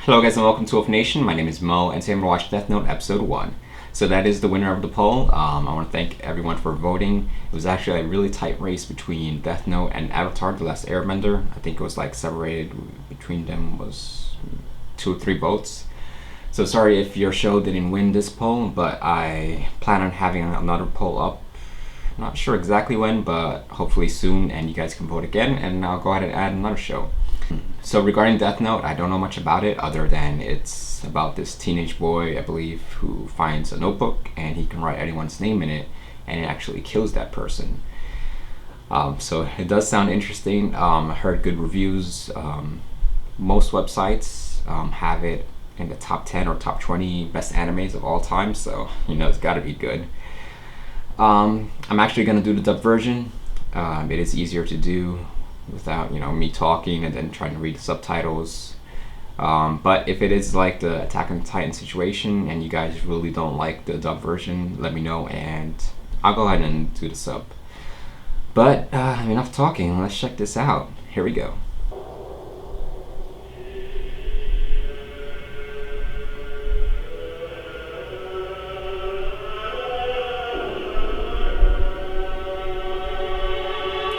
Hello guys and welcome to Wolf Nation. My name is Mo and today I'm going to watch Death Note episode 1. So that is the winner of the poll. I want to thank everyone for voting. It was actually a really tight race between Death Note and Avatar, The Last Airbender. I think it was like separated between them was 2 or 3 votes. So sorry if your show didn't win this poll, but I plan on having another poll up. Not sure exactly when, but hopefully soon, and you guys can vote again and I'll go ahead and add another show. So regarding Death Note, I don't know much about it other than it's about this teenage boy, I believe, who finds a notebook and he can write anyone's name in it and it actually kills that person. So it does sound interesting. I heard good reviews. Most websites have it in the top 10 or top 20 best animes of all time, so you know it's got to be good. I'm actually going to do the dub version. It is easier to do without me talking and then trying to read the subtitles. But if it is like the Attack on Titan situation and you guys really don't like the dub version, let me know and I'll go ahead and do the sub. But enough talking, let's check this out. Here we go.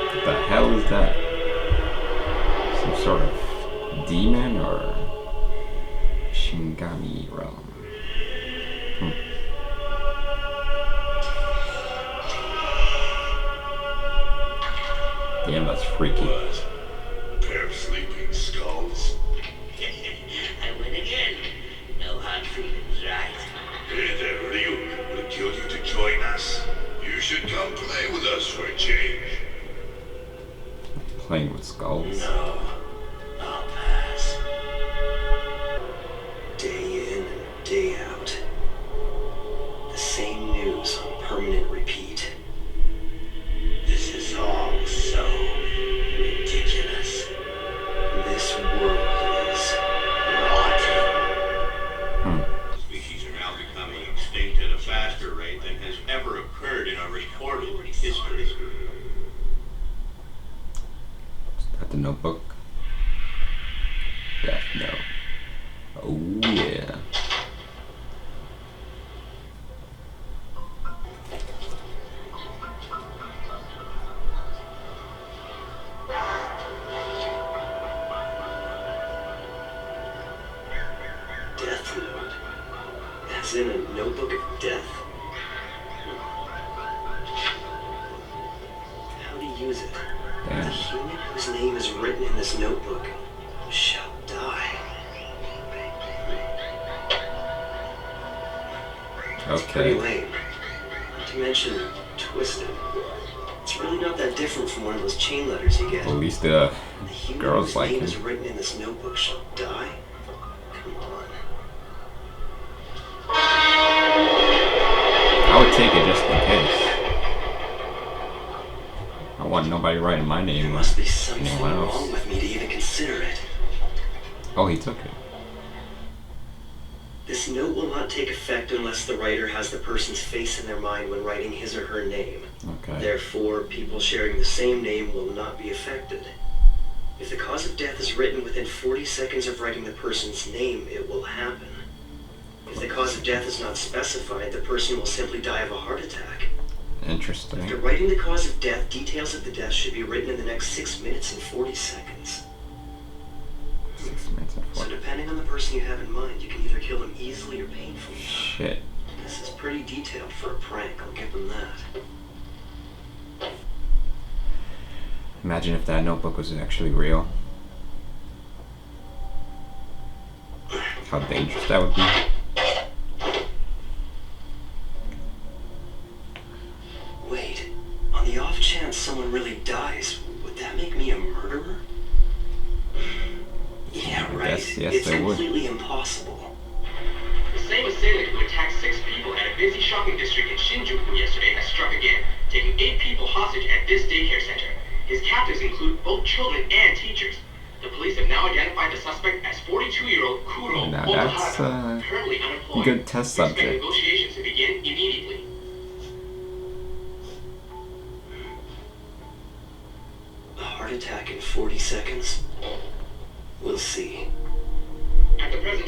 What the hell is that? Some sort of demon or Shinigami realm? Damn, that's freaky. Pair of sleeping skulls. I win again. No hard feelings, right? Hey there, Ryuk. Would it kill you to join us? You should come play with us for a change. Playing with skulls? No. I'll pass. Day in and day out. The same news on permanent repeat. This is all so ridiculous. This world is rotten. Species are now becoming extinct at a faster rate than has ever occurred in our recorded history. At the notebook. Death Note. Oh yeah. Death Note. As in a notebook of death? How to use it? The Damn. human whose name is written in this notebook shall die. It's pretty Okay. lame. Not to mention twisted. It's really not that different from one of those chain letters you get. At least the The human girls whose like name him. is written in this notebook shall die? Come on. I would take it just in case. I want nobody writing my There name. must be something Anyone else? wrong with me to even consider it. Oh, he took it. This note will not take effect unless the writer has the person's face in their mind when writing his or her name. Okay. Therefore, people sharing the same name will not be affected. If the cause of death is written within 40 seconds of writing the person's name, it will happen. If the cause of death is not specified, the person will simply die of a heart attack. Interesting. After writing the cause of death, details of the death should be written in the next 6 minutes and 40 seconds. 6 minutes and So 40. depending on the person you have in mind, you can either kill them easily or painfully. Shit. This is pretty detailed for a prank, I'll give them that. Imagine if that notebook was actually real. How dangerous that would be. Wait, on the off chance someone really dies, would that make me a murderer? Yeah, right. Yes, It's they would. completely impossible. The same assailant who attacked 6 people at a busy shopping district in Shinjuku yesterday has struck again, taking 8 people hostage at this daycare center. His captives include both children and teachers. The police have now identified the suspect as 42-year-old Kuro Now that's Otahara, currently unemployed. good test We expect subject. negotiations to begin immediately. A heart attack in 40 seconds? We'll see. At the present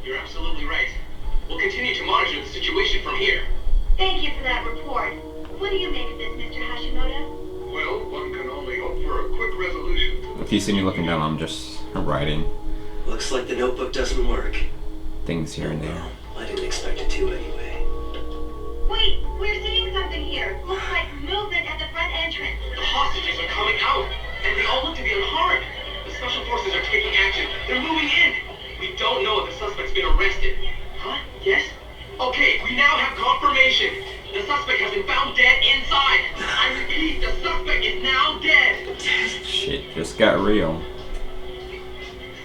You're absolutely right. We'll continue to monitor the situation from here. Thank you for that report. What do you make of this, Mr. Hashimoto? Well, one can only hope for a quick resolution. If you see me looking down, I'm just writing Looks like the notebook doesn't work. things here and there. Well, I didn't expect it to anyway. Wait, we're seeing something here. Looks like movement at the front entrance. The hostages are coming out, and they all look to be unharmed. The special forces are taking action. They're moving in. We don't know if the suspect's been arrested. Huh? Yes? Okay, we now have confirmation. The suspect has been found dead inside. I repeat, the suspect is now dead. Shit just got real.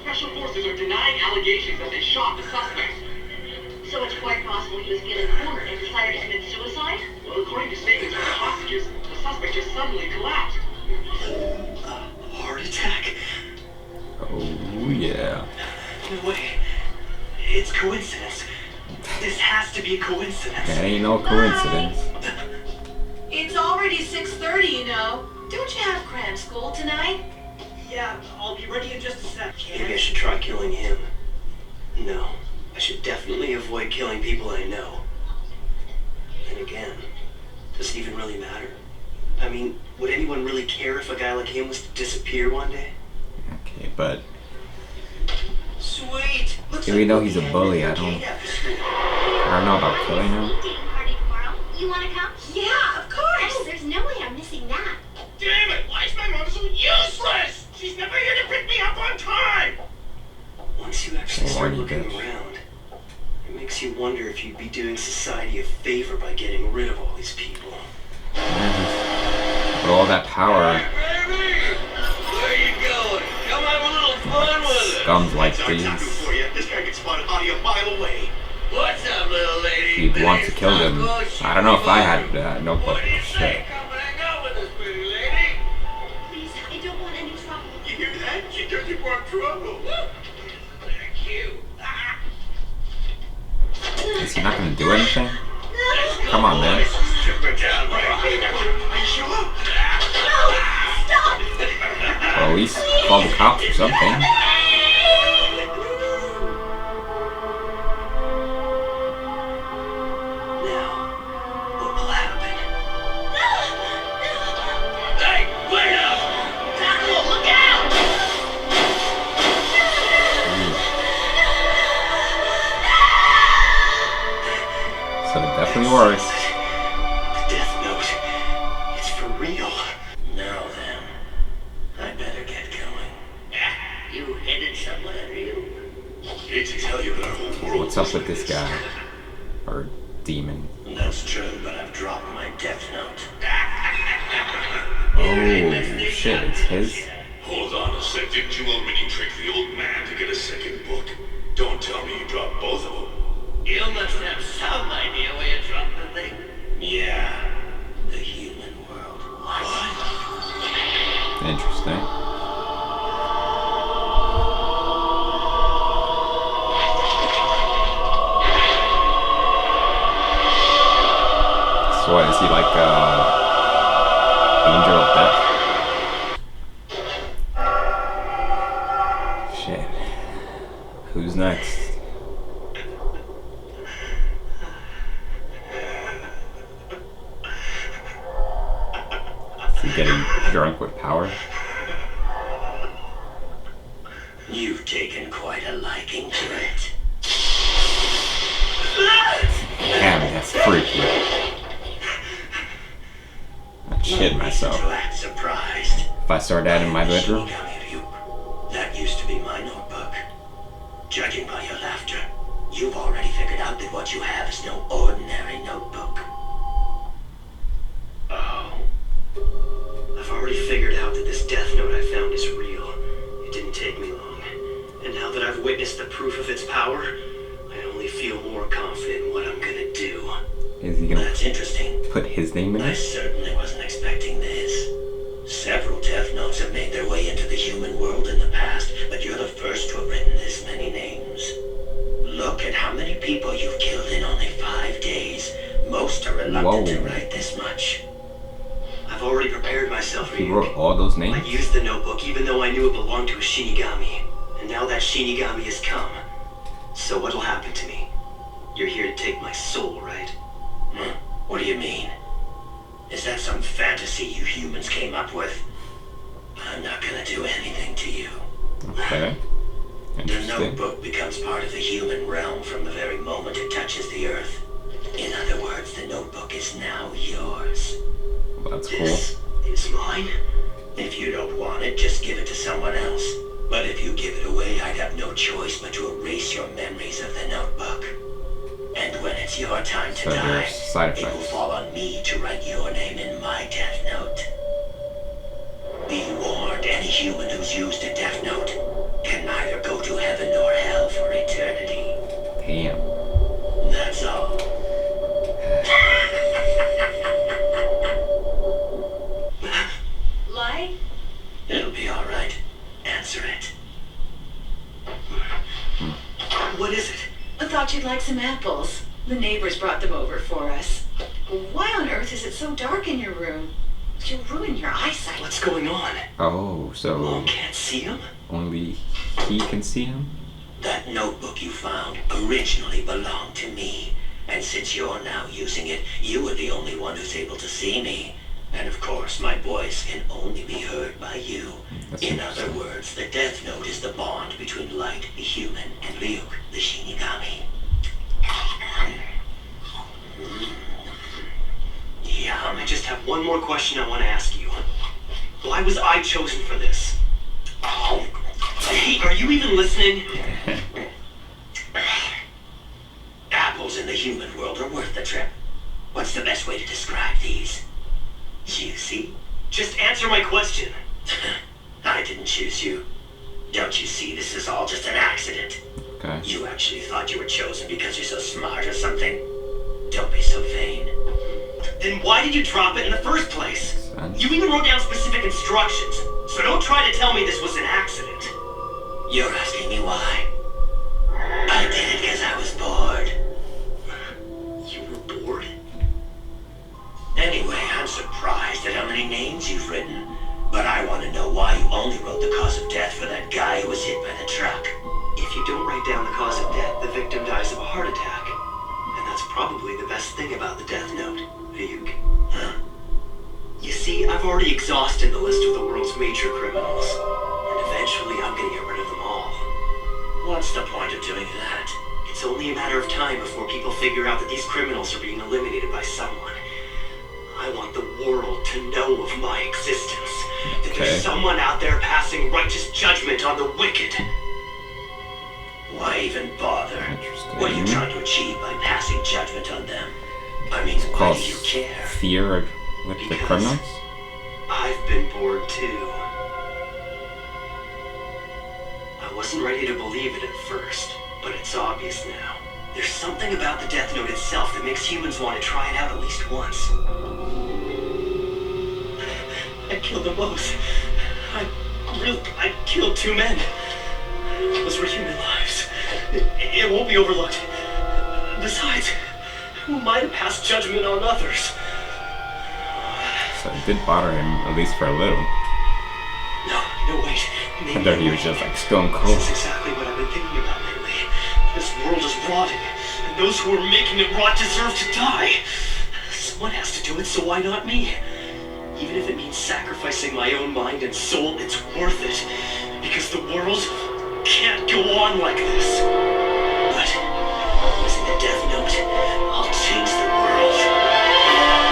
Special forces are denying allegations that they shot the suspect. So it's quite possible he was feeling cornered and decided to commit suicide? Well, according to statements from the hostages, the suspect just suddenly collapsed. Heart attack? Oh yeah. No way. It's coincidence. This has to be a coincidence. That ain't no coincidence. It's already 6:30, you know. Don't you have cram school tonight? Yeah, I'll be ready in just a sec. Maybe I should try killing him. No. I should definitely avoid killing people I know. Then again, does it even really matter? I mean, would anyone really care if a guy like him was to disappear one day? Okay, but Sweet. Looks even like though we'll he's be a heading bully, to I the don't gate after school. know about killing him. Dating party tomorrow. You want to come? Yeah, of course. Oh, there's no way I'm missing that. Damn it! Why is my mom so useless? She's never here to pick me up on time! Once you actually start Horny looking bitch. around, it makes you wonder if you'd be doing society a favor by getting rid of all these people. With all that power, Baby! Where you going? Come have a little fun with us! scums like That's our tattoo these, for you. This guy gets spotted audio a mile away. What's up, little lady? he'd want to kill them. I don't know if I had notebook. What do you say? Shit. Come hang out with us, pretty lady. Please, I don't want any trouble. You hear that? She turned you for trouble. Thank you. Ah. Is he not gonna do anything? Come on, man. Strip her down right here. Are you sure? Or at least call the cops or something. Now, what will happen? Hey, wait up! Tackle, look out! So it definitely works. The Death Note. It's for real. Now then, I better get going. You headed somewhere, Ryuk? Hate to tell you, but our whole world. What's up with this guy? Or demon? That's true, but I've dropped my death note. Oh shit, it's his? Hold on a sec. Didn't you already trick the old man to get a second book? Don't tell me you dropped both of them. You must have some idea where you dropped the thing. Yeah, the human world. What? Interesting. So what, is he like angel of death? Shit. Who's next? Is he getting drunk with power? You've taken quite a liking to it. Damn, that's freaky. I'd shit myself. To act surprised. If I start that in my bedroom. That used to be my notebook. Judging by your laughter, you've already figured out that what you have is no ordinary notebook. Oh. I've already figured out that this Death Note I found is real. It didn't take me long. And now that I've witnessed the proof of its power, I only feel more confident in what I'm gonna do. Is he gonna That's interesting. put his name in I it? certainly wasn't expecting this. Several Death Notes have made their way into the human world in the past, but you're the first to have written this many names. Look at how many people you've killed in only 5 days. Most are reluctant to Whoa. write this much. I've already prepared myself, He Ryuk. wrote all those I names? used the notebook even though I knew it belonged to a Shinigami. And now that Shinigami has come, So what'll happen to me? You're here to take my soul, right? What do you mean? Is that some fantasy you humans came up with? I'm not gonna do anything to you. Okay. The Interesting. notebook becomes part of the human realm from the very moment it touches the earth. In other words, the notebook is now yours. Well, that's cool. This is mine? If you don't want it, just give it to someone else. But if you give it away, I'd have no choice but to erase your memories of the notebook. And when it's your time to So die, there's side it will effects. fall on me to write your name in my death note. Be warned, any human who's used a death note can neither go to heaven nor hell for eternity. Damn. That's all. Light? It'll be all right. Answer it. What is it? I thought you'd like some apples. The neighbors brought them over for us. Why on earth is it so dark in your room? You'll ruin your eyesight. What's going on? Oh, so Mom can't see him? only he can see him? That notebook you found originally belonged to me. And since you're now using it, you are the only one who's able to see me. And of course, my voice can only be heard by you. That's In other interesting. words, the Death Note is the bond between Light, the human, and Ryuk, the Shinigami. Yum. I just have one more question I want to ask you. Why was I chosen for this? Oh, hey, are you even listening? Apples in the human world are worth the trip. What's the best way to describe these? Juicy? Just answer my question. I didn't choose you. Don't you see this is all just an accident? Okay. You actually thought you were chosen because you're so smart or something? Don't be so vain. Then why did you drop it in the first place? Sense. You even wrote down specific instructions, so don't try to tell me this was an accident. You're asking me why? I did it because I was bored. You were bored? Anyway, I'm surprised at how many names you've written. But I want to know why you only wrote the cause of death for that guy who was hit by the truck. If you don't write down the cause of death, the victim dies of a heart attack. And that's probably the best thing about the Death Note, Ryuk. Huh? You see, I've already exhausted the list of the world's major criminals. And eventually I'm gonna get rid of them all. What's the point of doing that? It's only a matter of time before people figure out that these criminals are being eliminated by someone. I want the world to know of my existence. That Okay. there's someone out there passing righteous judgment on the wicked. Why even bother? Interesting. What are you trying to achieve by passing judgment on them? I mean, why Cause do you care? fear with the Because- criminals? I've been bored too. I wasn't ready to believe it at first, but it's obvious now. There's something about the Death Note itself that makes humans want to try it out at least once. I killed them both. I killed 2 men. Those were human lives. It won't be overlooked. Besides, who might have passed judgment on others? So it did bother him, at least for a little. No, wait. I thought he was just like stone cold. This is exactly what I've been thinking about lately. This world is rotting, and those who are making it rot deserve to die. Someone has to do it, so why not me? Even if it means sacrificing my own mind and soul, it's worth it. Because the world can't go on like this. But using the Death Note, I'll change the world.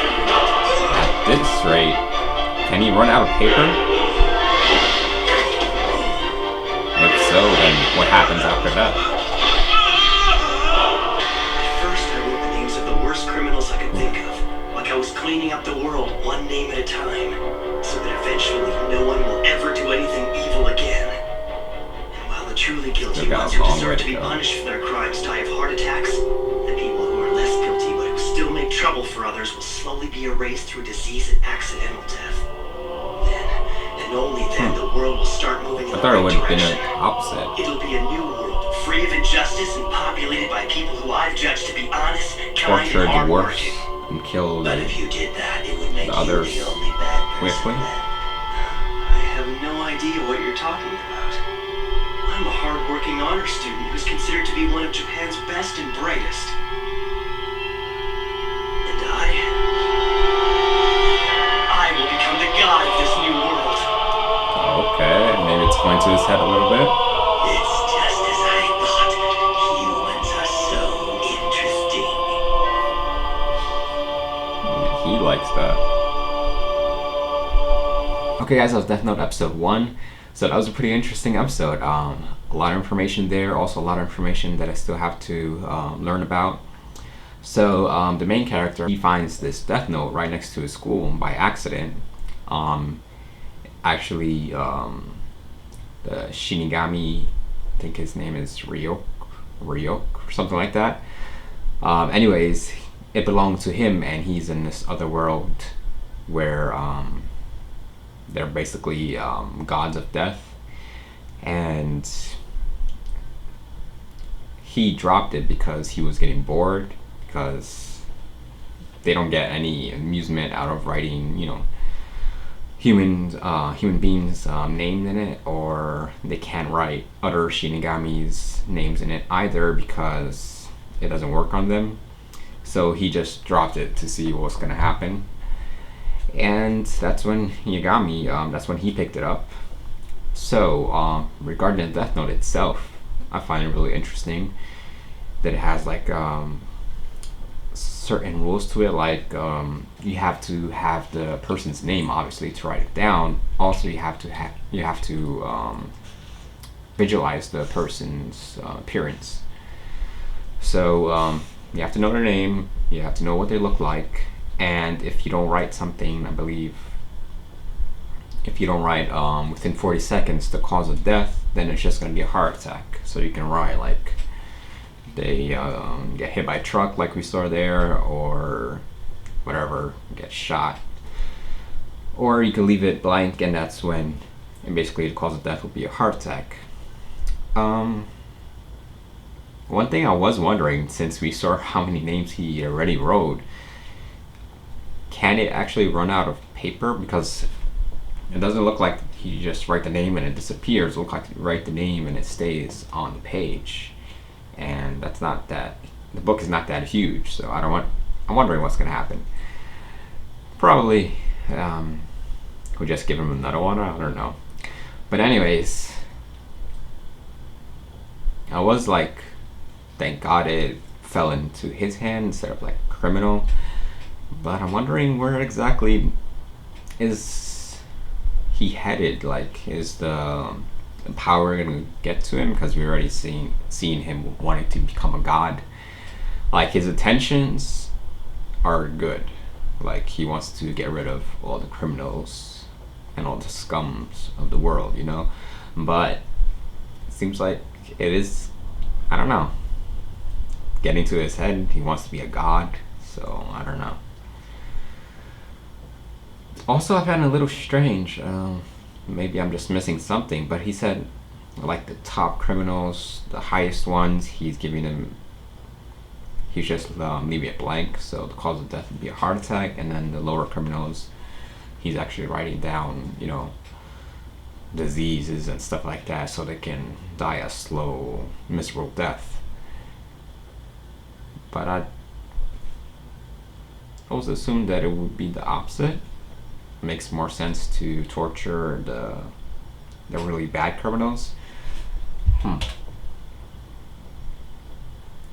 At this rate, can he run out of paper? If so, then what happens after that? At first, I wrote the names of the worst criminals I could think of, like I was cleaning up the world one name at a time, so that eventually no one will ever do anything evil again. And while the truly guilty Still got a ones who long way deserve to to be go. punished for their crimes die of heart attacks, the people who are less guilty but who still make trouble for others will slowly be erased through disease and accidental death. Then, and only then, the world will start moving in I the thought it right would have been direction. the opposite. It'll be a new world free of injustice and populated by people who I've judged to be honest, kind, tortured and the dwarfs hardworking. and killed But if you did that, it would make the you others the only bad person quickly. left. I have no idea what you're talking about. I'm a hardworking honor student who's considered to be one of Japan's best and brightest. And I will become the god of this new world. Okay, maybe it's going to his head a little bit. It's just as I thought. Humans are so interesting. He likes that. Okay guys, that was Death Note episode 1. So that was a pretty interesting episode. A lot of information there, also a lot of information that I still have to learn about. So the main character, he finds this Death Note right next to his school by accident. Actually, the Shinigami, I think his name is Ryuk, or something like that. Anyways, it belonged to him, and he's in this other world where they're basically gods of death, and he dropped it because he was getting bored, because they don't get any amusement out of writing, you know, human beings' names in it, or they can't write other Shinigami's names in it either because it doesn't work on them. So he just dropped it to see what's gonna happen, and that's when Yagami, that's when he picked it up. So regarding the Death Note itself, I find it really interesting that it has like certain rules to it, like you have to have the person's name obviously to write it down. Also, you have to visualize the person's appearance. So you have to know their name, you have to know what they look like, and if you don't write something, I believe, if you don't write within 40 seconds the cause of death, then it's just going to be a heart attack. So you can write like they get hit by a truck like we saw there, or whatever, get shot, or you can leave it blank, and that's when, and basically the cause of death will be a heart attack. One thing I was wondering, since we saw how many names he already wrote, can it actually run out of paper? Because it doesn't look like he just write the name and it disappears. It looks like you write the name and it stays on the page, and that's not that, the book is not that huge, so I'm wondering what's gonna happen. Probably we'll just give him another one, I don't know. But anyways, I was like, thank God it fell into his hand instead of like a criminal. But I'm wondering where exactly is he headed? Like, is the power gonna get to him? Because we already seen him wanting to become a god. Like, his intentions are good. Like, he wants to get rid of all the criminals and all the scums of the world, you know? But it seems like it is, I don't know, getting to his head. He wants to be a god, so I don't know. Also, I found it a little strange, maybe I'm just missing something, but he said like the top criminals, the highest ones, he's giving them, he's just leaving it blank, so the cause of death would be a heart attack, and then the lower criminals, he's actually writing down, you know, diseases and stuff like that, so they can die a slow, miserable death. But I always assumed that it would be the opposite. It makes more sense to torture the really bad criminals. Well,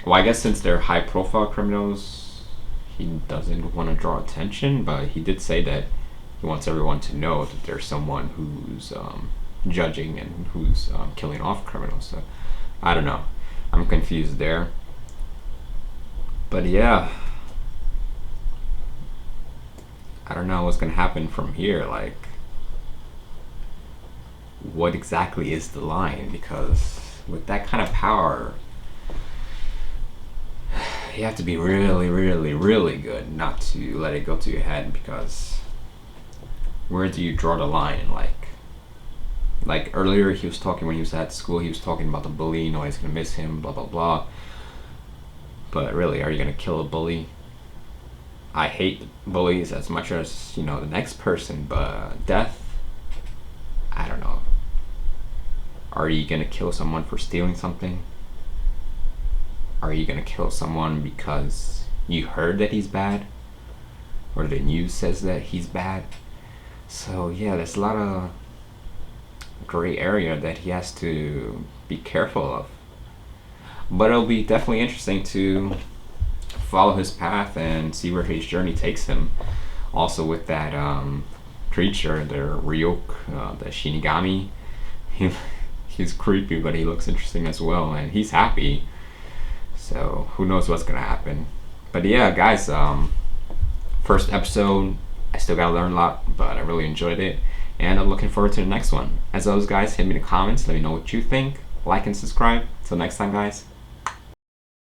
I guess since they're high profile criminals, he doesn't want to draw attention, but he did say that he wants everyone to know that there's someone who's judging and who's killing off criminals. So I don't know, I'm confused there. But yeah, I don't know what's gonna happen from here. Like, what exactly is the line? Because with that kind of power, you have to be really, really, really good not to let it go to your head, because where do you draw the line? Like like earlier he was talking when he was at school, he was talking about the bully, you know, he's gonna miss him, blah blah blah. But really, are you gonna kill a bully? I hate bullies as much as, you know, the next person, but death, I don't know. Are you gonna kill someone for stealing something? Are you gonna kill someone because you heard that he's bad? Or the news says that he's bad? So yeah, there's a lot of gray area that he has to be careful of. But it'll be definitely interesting to follow his path and see where his journey takes him. Also with that creature, the Ryuk, the Shinigami, he's creepy, but he looks interesting as well, and he's happy. So who knows what's gonna happen. But yeah, guys, first episode, I still gotta learn a lot, but I really enjoyed it, and I'm looking forward to the next one. As always, guys, hit me in the comments, let me know what you think, like and subscribe. Till next time, guys,